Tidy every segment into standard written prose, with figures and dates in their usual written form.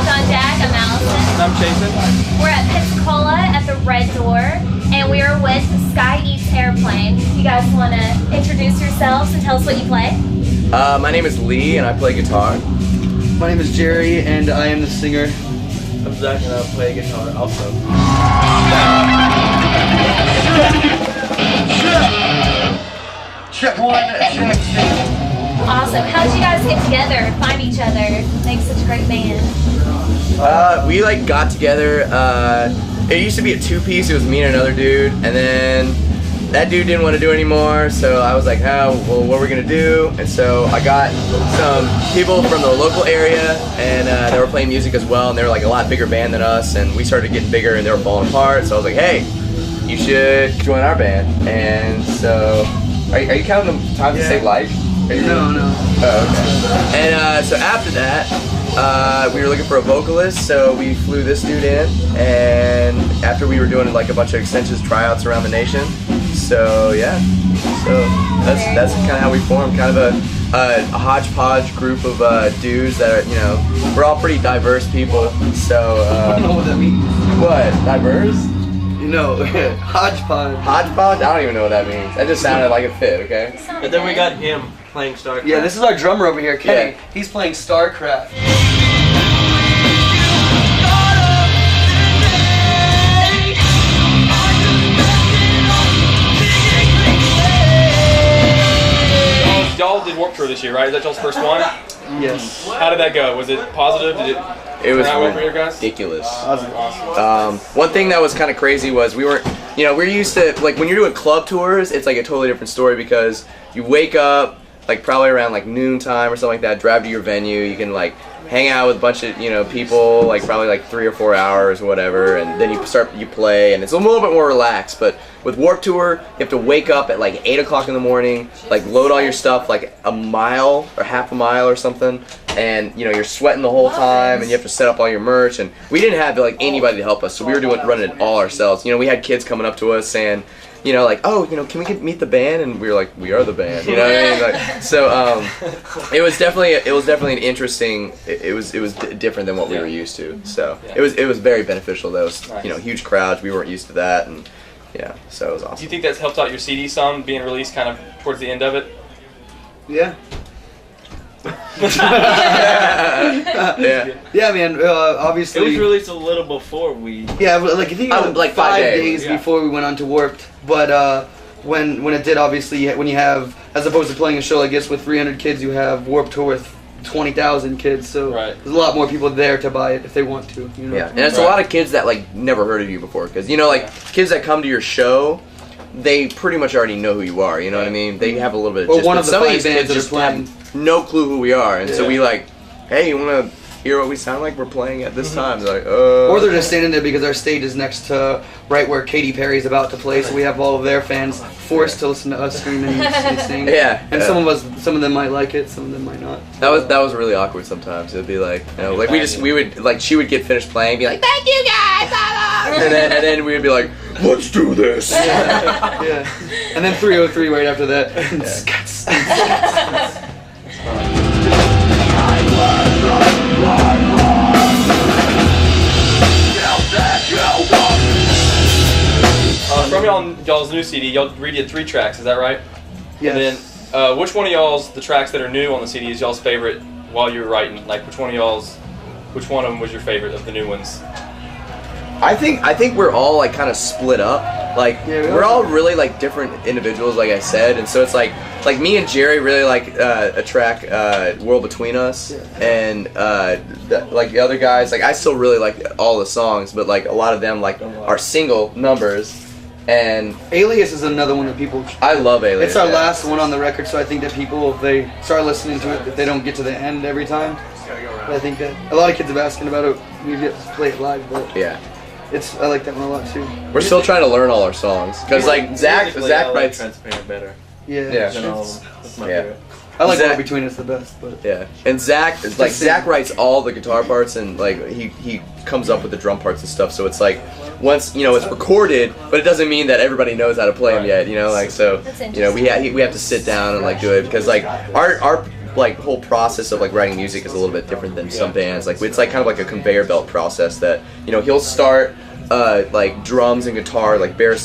on Jack. I'm Allison. I'm Jason. We're at Pensacola at the Red Door, and we are with Sky Eats Airplane. You guys want to introduce yourselves and tell us what you play? My name is Lee, and I play guitar. My name is Jerry, and I am the singer. I'm Zach, and I play guitar also. Check one, check two. Awesome. How did you guys get together, find each other, make such a great band? We got together. It used to be a two-piece. It was me and another dude, and then that dude didn't want to do it anymore. So I was like, "Oh, well, what are we gonna do?" And so I got some people from the local area, and they were playing music as well. And they were like a lot bigger band than us, and we started getting bigger, and they were falling apart. So I was like, "Hey, you should join our band." And so, are you counting the times to say like? No. Oh, okay. And so after that, we were looking for a vocalist, so we flew this dude in, and after we were doing like a bunch of extensions tryouts around the nation, so yeah, so that's kind of how we formed, kind of a hodgepodge group of dudes that are, we're all pretty diverse people, so I don't know what that means. What, diverse? Hodgepodge. Hodgepodge? I don't even know what that means. That just sounded like a fit, okay? And then we got him playing StarCraft. Yeah, this is our drummer over here, Kenny. Yeah. He's playing StarCraft. Y'all did Warped Tour this year, right? Is that y'all's first one? Yes. How did that go? Was it positive? Did It was turn out well for you guys? ridiculous. Awesome. One thing that was kind of crazy was we're used to, like, when you're doing club tours, it's like a totally different story because you wake up like probably around like noon time or something like that, drive to your venue, you can like hang out with a bunch of people, like probably like 3 or 4 hours or whatever, and then you play, and it's a little bit more relaxed. But with Warped Tour, you have to wake up at like 8 o'clock in the morning, like load all your stuff like a mile or half a mile or something, and you're sweating the whole time, and you have to set up all your merch. And we didn't have like anybody to help us, so we were running it all ourselves. We had kids coming up to us saying, can we meet the band? And we were like, we are the band. You know what I mean? Like, so it was definitely an interesting. It was different than what we were used to. So it was very beneficial. Those huge crowds. We weren't used to that, and so it was awesome. Do you think that's helped out your CD some, being released kind of towards the end of it? Yeah. Yeah. Yeah, man. Obviously. It was released a little before we. Yeah, like I think it was like 5 5 days days, before we went on to Warped. But when it did, obviously, when you have, as opposed to playing a show like this with 300 kids, you have Warped Tour with 20,000 kids. So Right. there's a lot more people there to buy it if they want to. Yeah, and it's a lot of kids that like never heard of you before, because kids that come to your show, they pretty much already know who you are. You know what I mean? They have a little bit of. Well, one of the some 5 these bands kids that are just playing. have no clue who we are, and so we hey, you want to hear what we sound like? We're playing at this time. They're like, Or they're just standing there because our stage is next to right where Katy Perry's about to play, so we have all of their fans forced to listen to us scream and sing. Yeah, And yeah. some of them might like it, some of them might not. That was really awkward sometimes. It'd be like, she would get finished playing, and be like, thank you guys, and then we'd be like, let's do this. Yeah. And then 303 right after that. From y'all's new CD, y'all redid 3 tracks. Is that right? Yes. And then, which one of the tracks that are new on the CD is y'all's favorite while you were writing? Like, which one of them was your favorite of the new ones? I think we're all like kind of split up. Like we're all really like different individuals, like I said, and so it's like me and Jerry really like a track, "World Between Us," and like the other guys, like I still really like all the songs, but like a lot of them like are single numbers. And Alias is another one that people. I love Alias. It's our last one on the record, so I think that people, if they start listening to it, that they don't get to the end every time. But I think that a lot of kids have asking about it. We get to play it live, but yeah. I like that one a lot too. We're still trying to learn all our songs because like Zach writes. Transparent better. Yeah. Than all of them. That's my Yeah. favorite. I like Zach- World Between Us the best, but Yeah, and Zach writes all the guitar parts, and like he comes up with the drum parts and stuff. So it's like once it's recorded, but it doesn't mean that everybody knows how to play them yet. Like so That's we have to sit down and like do it because like our like whole process of like writing music is a little bit different than some bands. Like it's like kind of like a conveyor belt process that he'll start like drums and guitar, like bare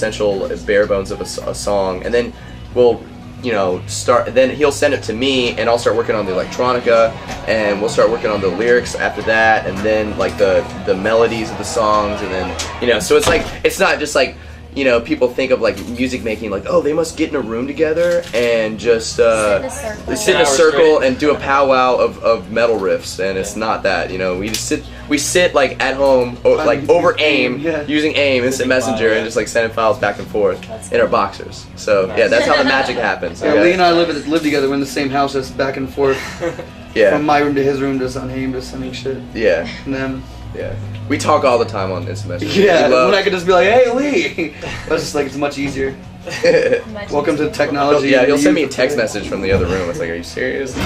bones of a song, and then we'll start. Then he'll send it to me, and I'll start working on the electronica, and we'll start working on the lyrics after that, and then like the melodies of the songs, and then so it's like it's not just like people think of like music making like, oh, they must get in a room together and just sit in a circle and do a powwow of metal riffs, and it's not that. We sit like at home like over AIM, using AIM Instant Messenger, and just like sending files back and forth in our boxers. So yeah, that's how the magic happens. Yeah, Lee and I live together. We're in the same house, just back and forth. From my room to his room, just on AIM, just sending shit. Yeah. And then. Yeah. We talk all the time on Instant Messenger. Yeah, when I could just be like, hey, Lee! But it's just like, it's much easier. Welcome to technology. Yeah, he'll send me a text message from the other room. It's like, are you serious? Your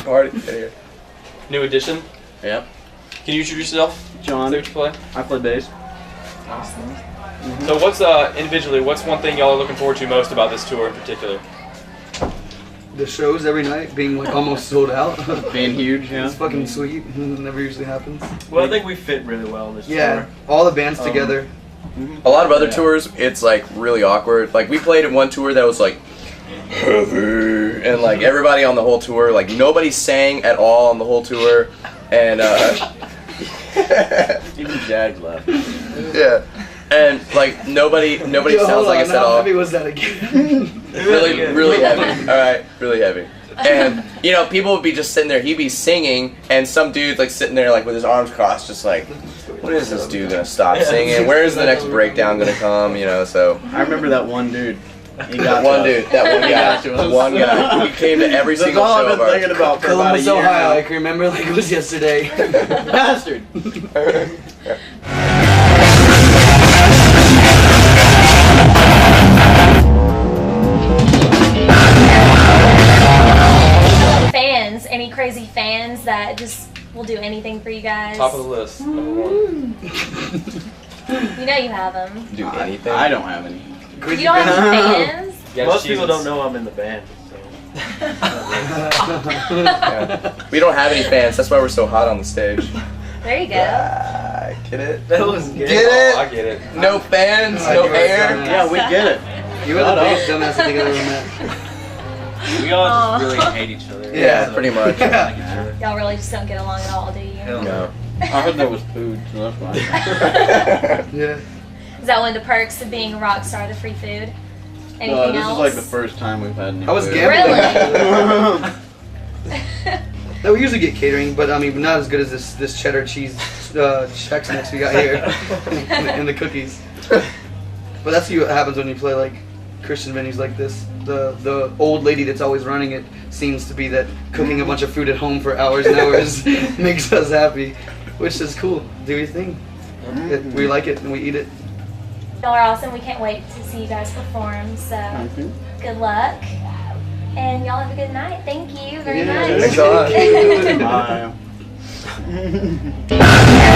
party here. New addition. Yep. Can you introduce yourself? John. Say what you play. I play bass. So what's individually? What's one thing y'all are looking forward to most about this tour in particular? The shows every night being like almost sold out. Being huge, yeah. It's fucking sweet. It never usually happens. Well, I think we fit really well in this tour. All the bands together. A lot of other tours, it's like really awkward. Like we played in one tour that was like heavy, and like everybody on the whole tour, like nobody sang at all on the whole tour, and Even Jags left. yeah. And like nobody sounds like us at all. How heavy was that again? Really heavy. All right, really heavy. And people would be just sitting there. He'd be singing, and some dude's like sitting there like with his arms crossed, just like, when is this dude gonna stop singing? Where is the next breakdown gonna come? So I remember that one dude. He got one dude, that one guy, to us. one guy. He came to every That's single all show I've of been ours. thinking about for about a Columbus, year Ohio. now. I can remember like it was yesterday. Bastard. Fans, any crazy fans that just will do anything for you guys? Top of the list. Number one. You have them. Do anything? I don't have any. You don't have any fans? Most people don't know I'm in the band. Yeah. We don't have any fans. That's why we're so hot on the stage. There you go. Get it? That was good. Get it? Oh, I get it. No fans, I no do it, air. dumbass. Yeah, we get it. You were the biggest dumbass I think I've ever met. We all just really hate each other. Yeah, pretty much. Y'all really just don't get along at all, do you? Hell No. I heard there was food, so that's why. Yeah. Is that one of the perks of being a rock star, the free food? Anything This else? is like the first time we've had any I was food. gambling. No, we usually get catering, but I mean, not as good as this cheddar cheese Chex Mix we got here, and the cookies. But that's what happens when you play like Christian venues like this. The old lady that's always running it seems to be that cooking a bunch of food at home for hours and hours makes us happy, which is cool. Do your thing. We like it and we eat it. Y'all are awesome. We can't wait to see you guys perform. So good luck. And y'all have a good night. Thank you very much. Thanks a lot. Bye.